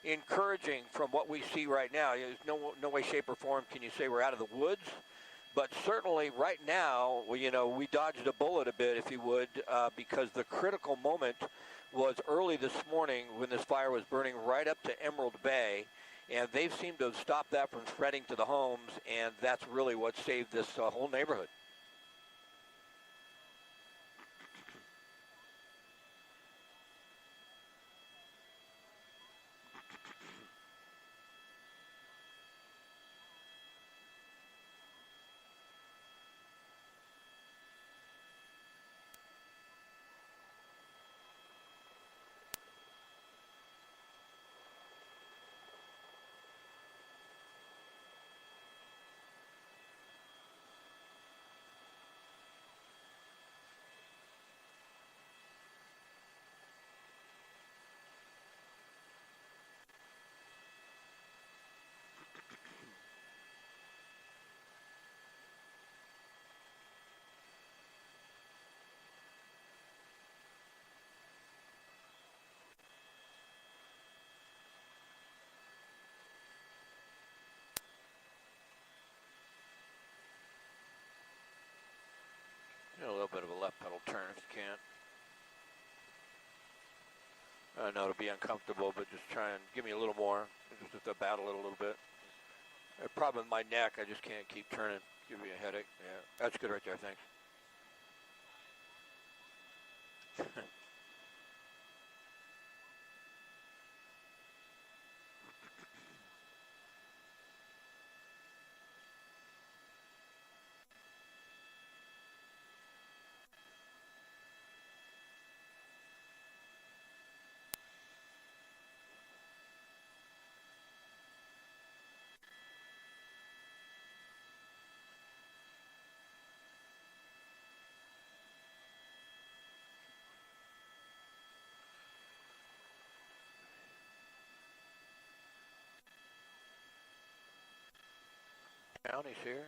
encouraging from what we see right now. There's no way, shape, or form can you say we're out of the woods. But certainly right now, we dodged a bullet a bit, if you would, because the critical moment was early this morning when this fire was burning right up to Emerald Bay. And they've seemed to have stopped that from spreading to the homes, and that's really what saved this whole neighborhood. A little bit of a left pedal turn if you can. I know it'll be uncomfortable, but just try and give me a little more. Just have to battle it a little bit. The problem with my neck, I just can't keep turning. Give me a headache. Yeah, that's good right there. Thanks. County's here.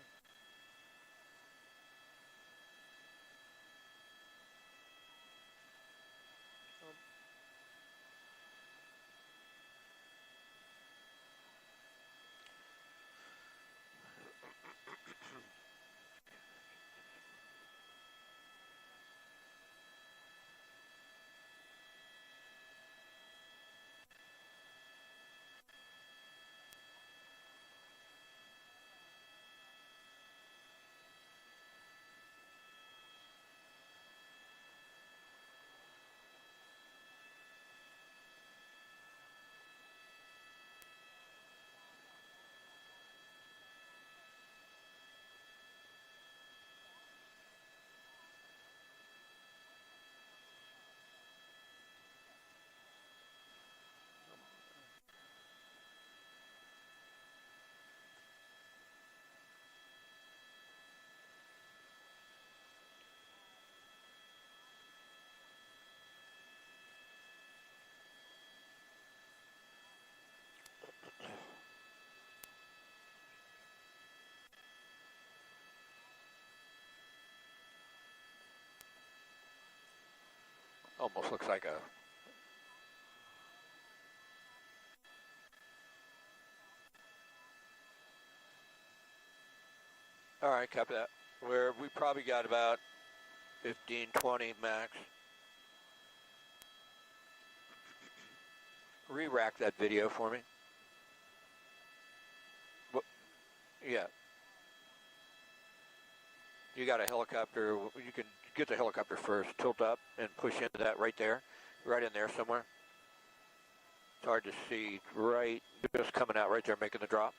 Almost looks like a... All right, copy that. We probably got about 15, 20 max. Re-rack that video for me. What? Yeah. You got a helicopter. You can get the helicopter first, tilt up, and push into that right there, right in there somewhere. It's hard to see. Right, just coming out right there, making the drop.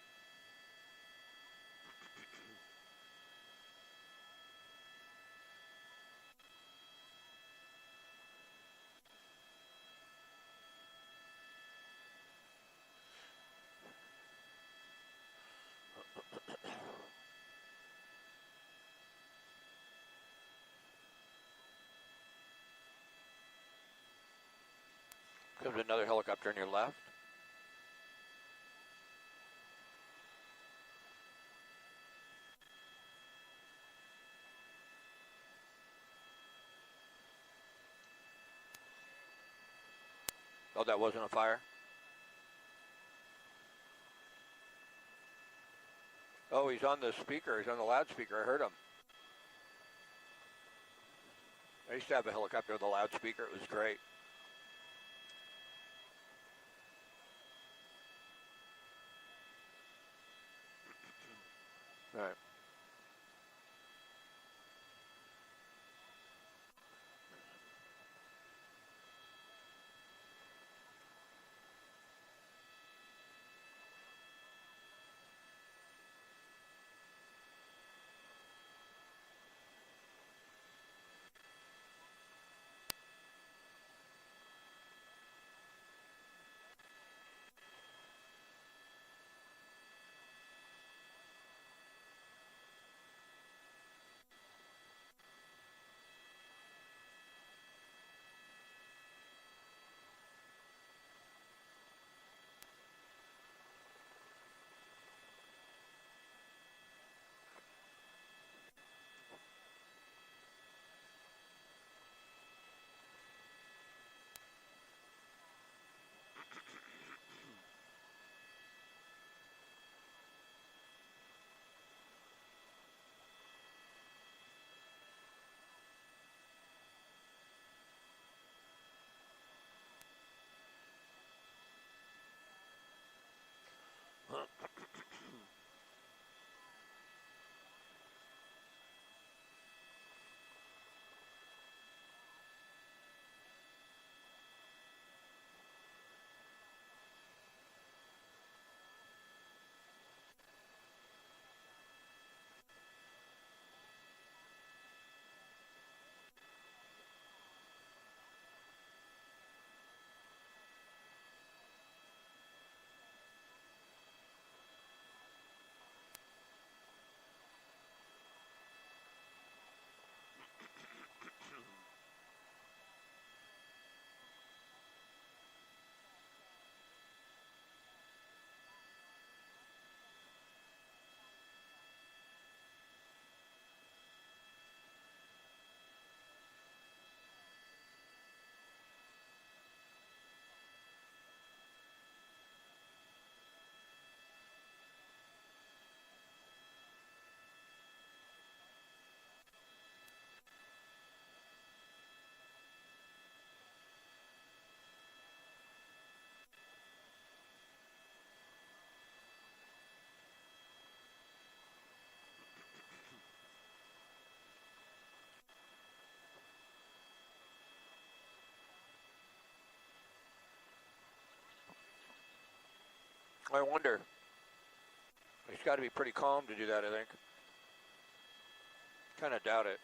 Comes another helicopter on your left. Oh, that wasn't a fire? Oh, he's on the speaker. He's on the loudspeaker. I heard him. I used to have a helicopter with a loudspeaker. It was great. All right. I wonder. He's got to be pretty calm to do that, I think. Kind of doubt it.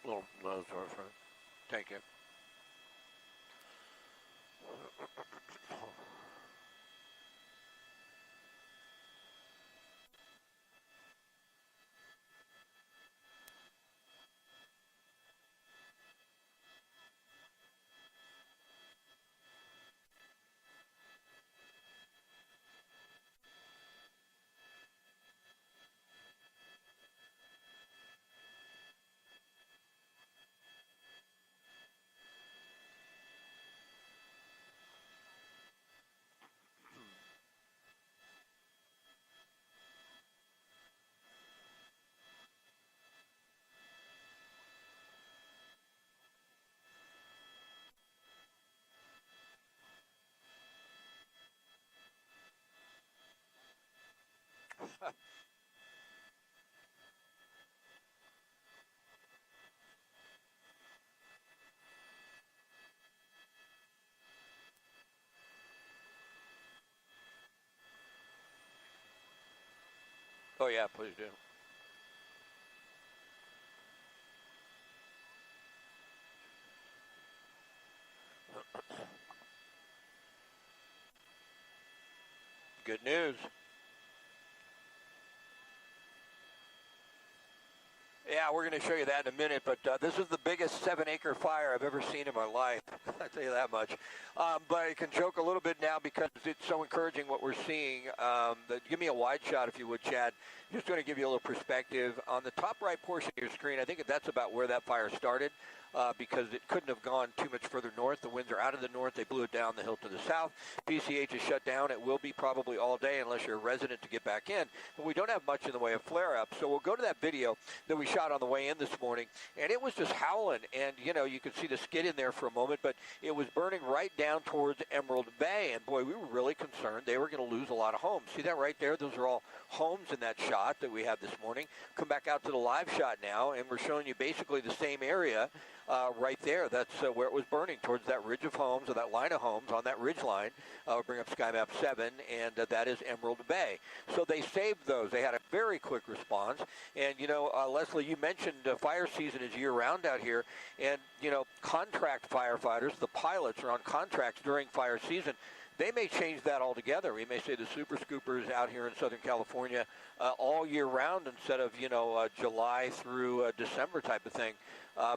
Little nose or front. Thank you. Oh, yeah, please do. Good news. Yeah, we're going to show you that in a minute, but this is the biggest 7-acre fire I've ever seen in my life. I'll tell you that much. But I can joke a little bit now because it's so encouraging what we're seeing. Give me a wide shot, if you would, Chad. Just going to give you a little perspective. On the top right portion of your screen, I think that's about where that fire started. Because it couldn't have gone too much further north. The winds are out of the north. They blew it down the hill to the south. PCH is shut down. It will be probably all day unless you're a resident to get back in. But we don't have much in the way of flare-up. So we'll go to that video that we shot on the way in this morning. And it was just howling. And, you know, you could see the skid in there for a moment. But it was burning right down towards Emerald Bay. And, boy, we were really concerned they were going to lose a lot of homes. See that right there? Those are all homes in that shot that we had this morning. Come back out to the live shot now. And we're showing you basically the same area. Right there, that's where it was burning, towards that ridge of homes, or that line of homes on that ridge line. We'll bring up Sky Map 7, and that is Emerald Bay. So they saved those. They had a very quick response. And, you know, Leslie, you mentioned fire season is year-round out here. And, you know, contract firefighters, the pilots are on contracts during fire season. They may change that altogether. We may say the super scoopers out here in Southern California all year round instead of, you know, July through December type of thing,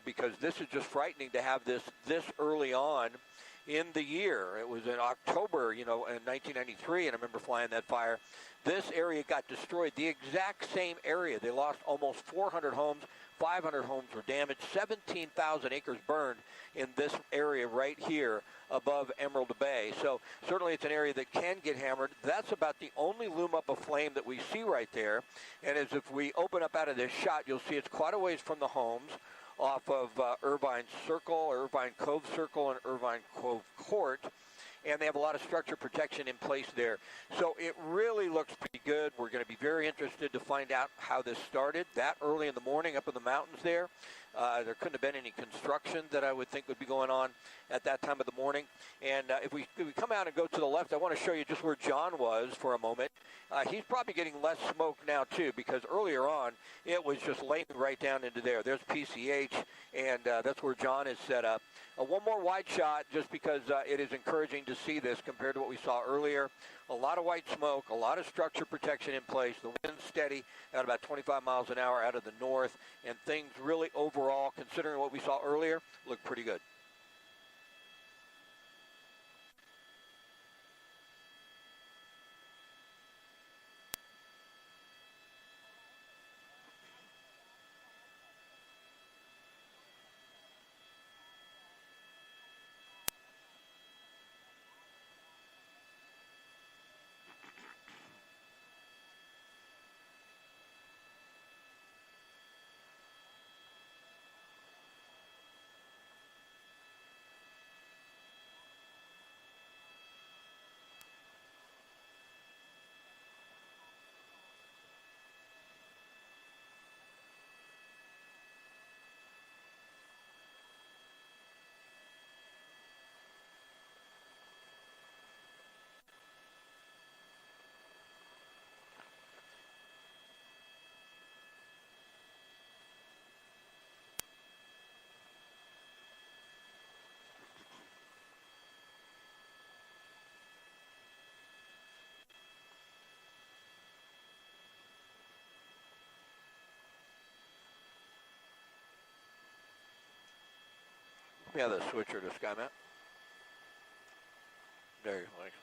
because this is just frightening to have this early on in the year. It was in October, you know, in 1993, and I remember flying that fire. This area got destroyed, the exact same area. They lost almost 400 homes. 500 homes were damaged, 17,000 acres burned in this area right here above Emerald Bay. So certainly it's an area that can get hammered. That's about the only loom up of flame that we see right there. And as if we open up out of this shot, you'll see it's quite a ways from the homes off of Irvine Circle, Irvine Cove Circle, and Irvine Cove Court. And they have a lot of structure protection in place there. So it really looks pretty good. We're going to be very interested to find out how this started that early in the morning up in the mountains there. There couldn't have been any construction that I would think would be going on at that time of the morning. And if we come out and go to the left, I want to show you just where John was for a moment. He's probably getting less smoke now, too, because earlier on, it was just laying right down into there. There's PCH, and that's where John is set up. One more wide shot, just because it is encouraging to see this compared to what we saw earlier. A lot of white smoke, a lot of structure protection in place. The wind's steady at about 25 miles an hour out of the north, and things really overall, considering what we saw earlier, look pretty good. Yeah, the switcher to SkyMap. There you go. Thanks.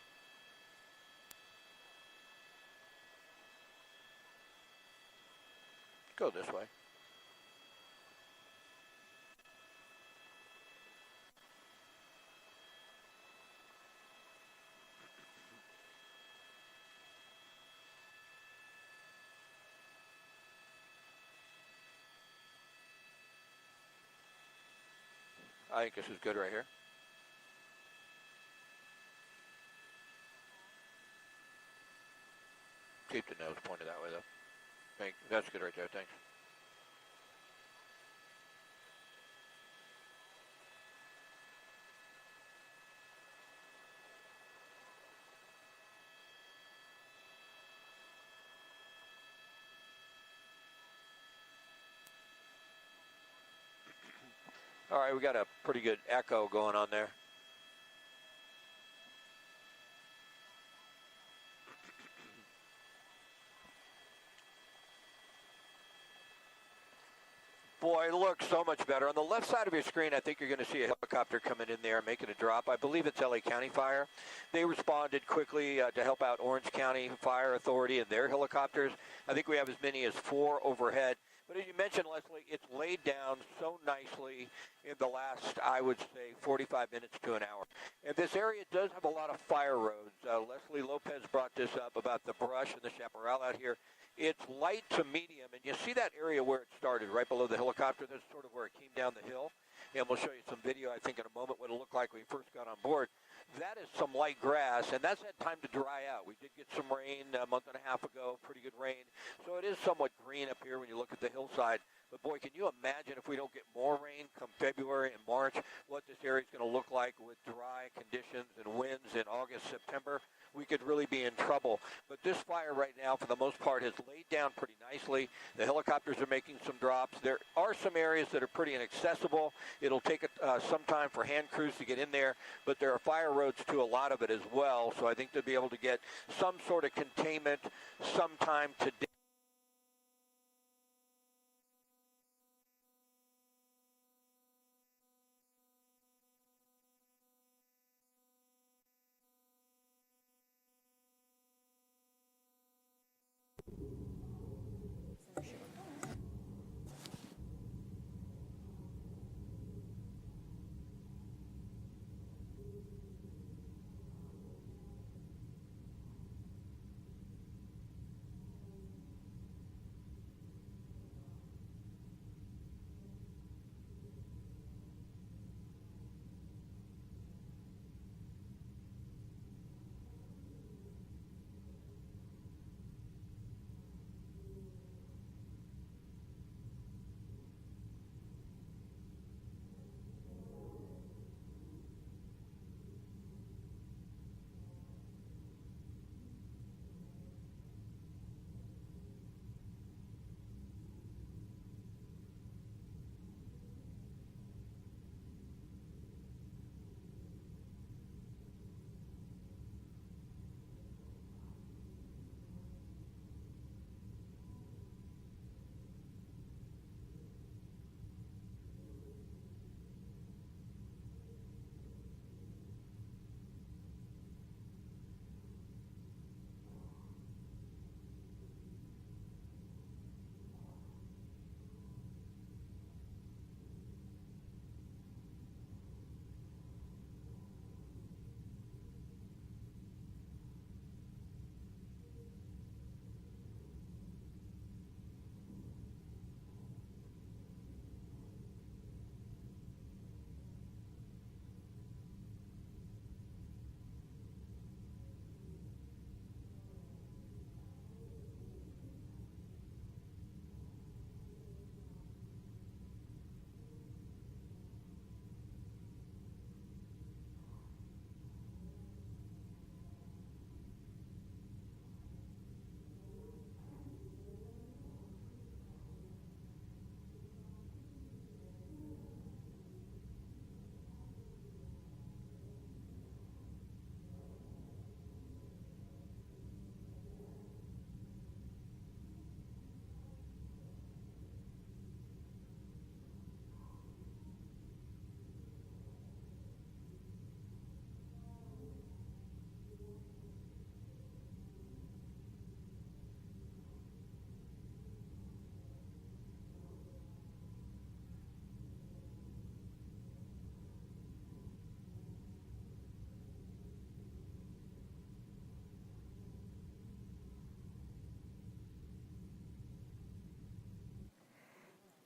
Go this way. I think this is good right here. Keep the nose pointed that way, though. That's good right there, thanks. All right, we got a pretty good echo going on there. Boy, it looks so much better. On the left side of your screen, I think you're going to see a helicopter coming in there, making a drop. I believe it's LA County Fire. They responded quickly to help out Orange County Fire Authority and their helicopters. I think we have as many as 4 overhead. But as you mentioned, Leslie, it's laid down so nicely in the last, I would say, 45 minutes to an hour. And this area does have a lot of fire roads. Leslie Lopez brought this up about the brush and the chaparral out here. It's light to medium, and you see that area where it started, right below the helicopter. That's sort of where it came down the hill. And we'll show you some video, I think, in a moment what it looked like when we first got on board. That is some light grass, and that's had time to dry out. We did get some rain a month and a half ago, pretty good rain. So it is somewhat green up here when you look at the hillside. But, boy, can you imagine if we don't get more rain come February and March, what this area is going to look like with dry conditions and winds in August, September? We could really be in trouble. But this fire right now, for the most part, has laid down pretty nicely. The helicopters are making some drops. There are some areas that are pretty inaccessible. It'll take some time for hand crews to get in there, but there are fire roads to a lot of it as well. So I think they'll be able to get some sort of containment sometime today.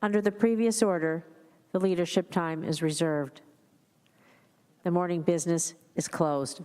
Under the previous order, the leadership time is reserved. The morning business is closed.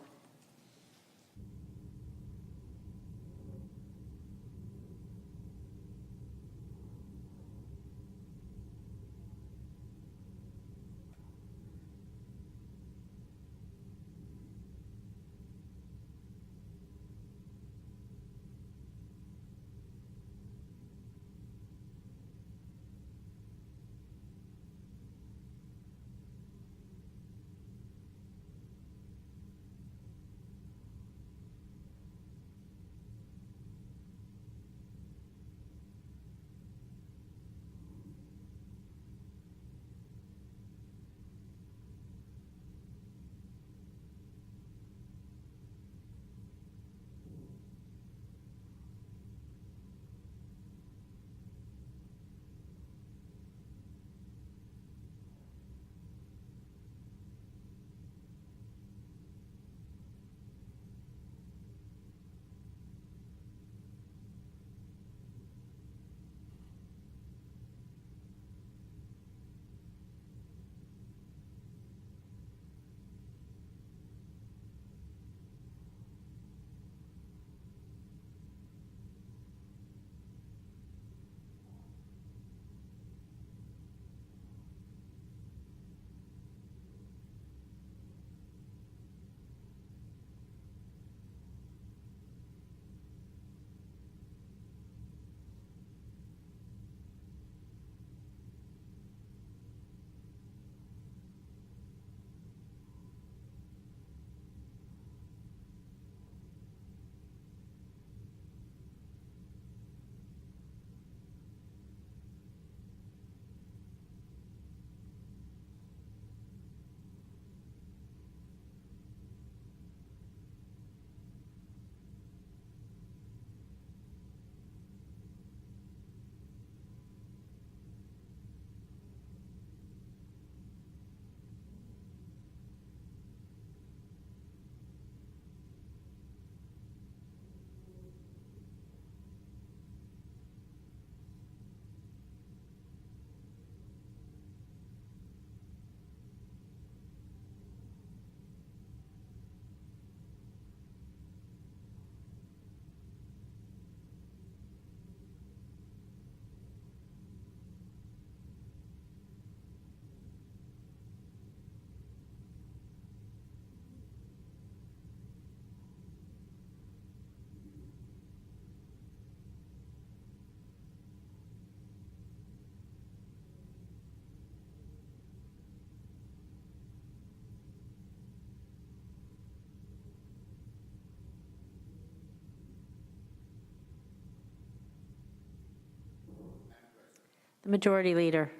Majority Leader.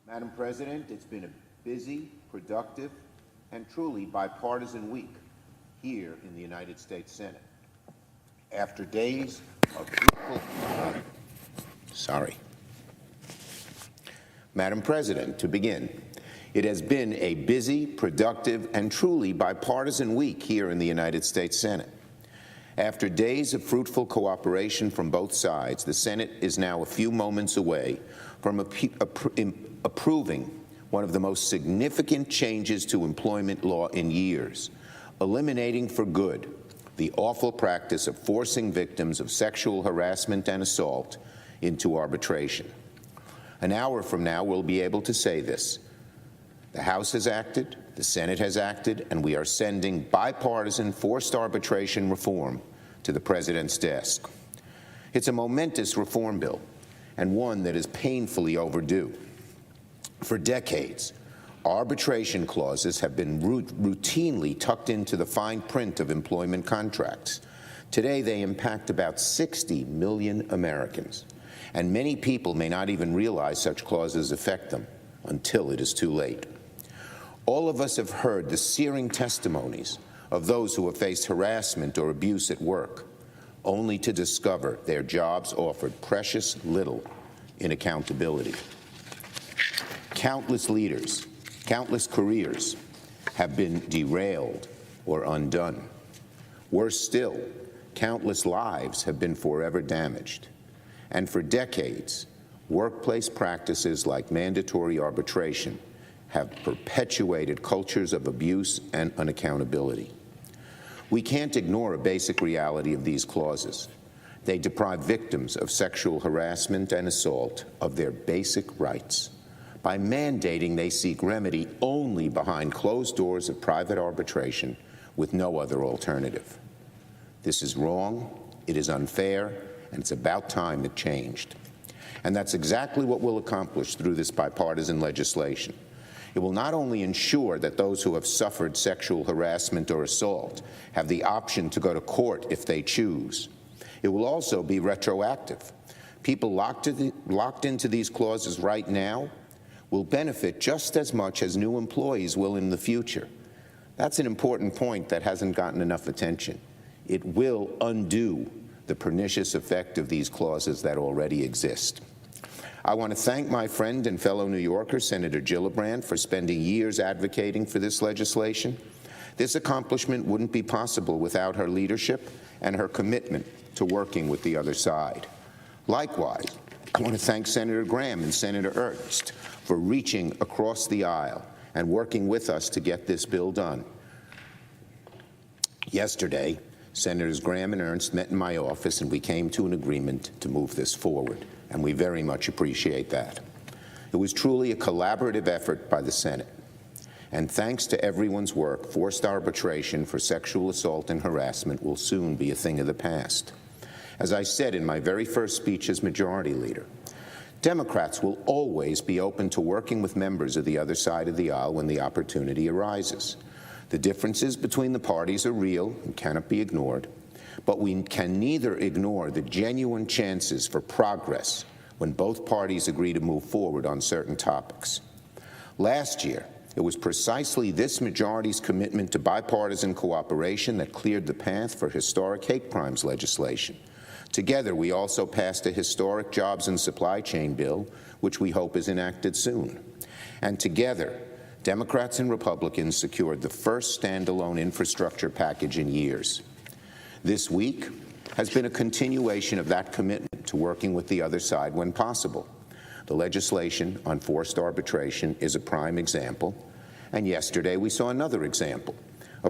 Madam President, it's been a busy, productive, and truly bipartisan week here in the United States Senate. After days of fruitful... Madam President, to begin, it has been a busy, productive, and truly bipartisan week here in the United States Senate. After days of fruitful cooperation from both sides, the Senate is now a few moments away from approving one of the most significant changes to employment law in years, eliminating for good the awful practice of forcing victims of sexual harassment and assault into arbitration. An hour from now, we'll be able to say this. The House has acted, the Senate has acted, and we are sending bipartisan forced arbitration reform to the President's desk. It's a momentous reform bill, and one that is painfully overdue. For decades, arbitration clauses have been routinely tucked into the fine print of employment contracts. Today, they impact about 60 million Americans, and many people may not even realize such clauses affect them until it is too late. All of us have heard the searing testimonies of those who have faced harassment or abuse at work, only to discover their jobs offered precious little in accountability. Countless leaders, countless careers have been derailed or undone. Worse still, countless lives have been forever damaged. And for decades, workplace practices like mandatory arbitration have perpetuated cultures of abuse and unaccountability. We can't ignore a basic reality of these clauses. They deprive victims of sexual harassment and assault of their basic rights by mandating they seek remedy only behind closed doors of private arbitration with no other alternative. This is wrong, it is unfair, and it's about time it changed. And that's exactly what we'll accomplish through this bipartisan legislation. It will not only ensure that those who have suffered sexual harassment or assault have the option to go to court if they choose. It will also be retroactive. People locked into these clauses right now will benefit just as much as new employees will in the future. That's an important point that hasn't gotten enough attention. It will undo the pernicious effect of these clauses that already exist. I want to thank my friend and fellow New Yorker, Senator Gillibrand, for spending years advocating for this legislation. This accomplishment wouldn't be possible without her leadership and her commitment to working with the other side. Likewise, I want to thank Senator Graham and Senator Ernst for reaching across the aisle and working with us to get this bill done. Yesterday, Senators Graham and Ernst met in my office, and we came to an agreement to move this forward, and we very much appreciate that. It was truly a collaborative effort by the Senate, and thanks to everyone's work, forced arbitration for sexual assault and harassment will soon be a thing of the past. As I said in my very first speech as Majority Leader, Democrats will always be open to working with members of the other side of the aisle when the opportunity arises. The differences between the parties are real and cannot be ignored, but we can neither ignore the genuine chances for progress when both parties agree to move forward on certain topics. Last year, it was precisely this majority's commitment to bipartisan cooperation that cleared the path for historic hate crimes legislation. Together, we also passed a historic jobs and supply chain bill, which we hope is enacted soon. And together, Democrats and Republicans secured the first standalone infrastructure package in years. This week has been a continuation of that commitment to working with the other side when possible. The legislation on forced arbitration is a prime example, and yesterday we saw another example, a